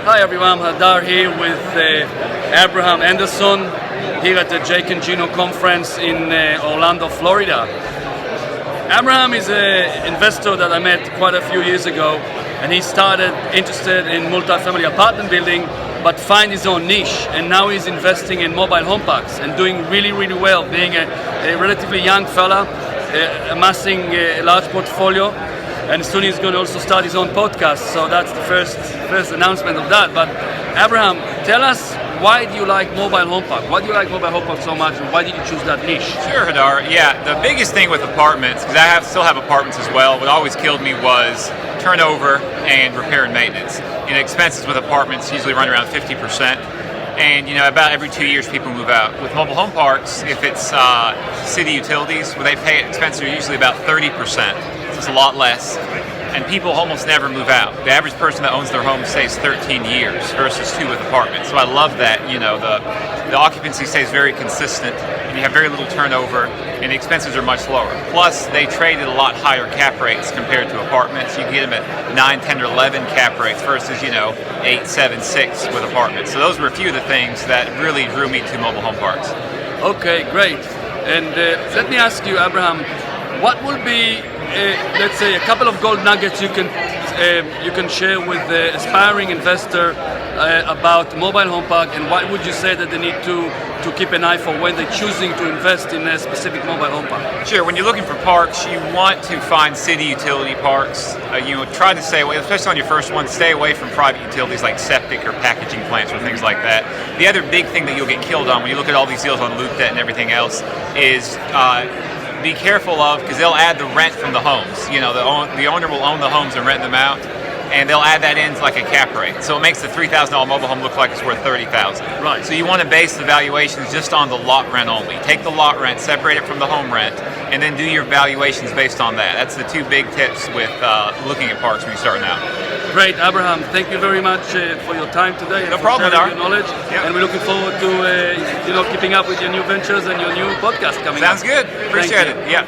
Hi everyone, Hadar here with Abraham Anderson here at the Jake and Gino conference in Orlando, Florida. Abraham is an investor that I met quite a few years ago, and he started interested in multifamily apartment building but find his own niche, and now he's investing in mobile home parks and doing really well, being a relatively young fella, amassing a large portfolio. And soon he's going to also start his own podcast, so that's the first announcement of that. But Abraham, tell us, why do you like mobile home park? Why do you like mobile home park so much, and why did you choose that niche? Sure, Hadar. Yeah, the biggest thing with apartments, because I still have apartments as well, what always killed me was turnover and repair and maintenance. Expenses with apartments usually run around 50%. And about every 2 years people move out. With mobile home parks, if it's city utilities, where they pay expenses are usually about 30%. So it's a lot less. And people almost never move out. The average person that owns their home stays 13 years versus 2 with apartments. So I love that. The occupancy stays very consistent, and you have very little turnover, and the expenses are much lower. Plus, they trade at a lot higher cap rates compared to apartments. You can get them at 9, 10, or 11 cap rates versus 8, 7, 6 with apartments. So those were a few of the things that really drew me to mobile home parks. Okay, great. And let me ask you, Abraham, what will be let's say a couple of gold nuggets you can share with the aspiring investor about mobile home park, and what would you say that they need to keep an eye for when they're choosing to invest in a specific mobile home park? Sure. When you're looking for parks, you want to find city utility parks. Try to stay away, especially on your first one, stay away from private utilities like septic or packaging plants or things like that. The other big thing that you'll get killed on when you look at all these deals on LoopNet and everything else is be careful of, because they'll add the rent from the homes. The owner will own the homes and rent them out, and they'll add that in like a cap rate. So it makes the $3,000 mobile home look like it's worth $30,000. Right. So you want to base the valuations just on the lot rent only. Take the lot rent, separate it from the home rent, and then do your valuations based on that. That's the 2 big tips with looking at parks when you're starting out. Great, Abraham. Thank you very much for your time today. No problem, for sharing Hadar. your knowledge. Yep. And we're looking forward to keeping up with your new ventures and your new podcast coming Sounds up. good. Appreciate it. Yeah.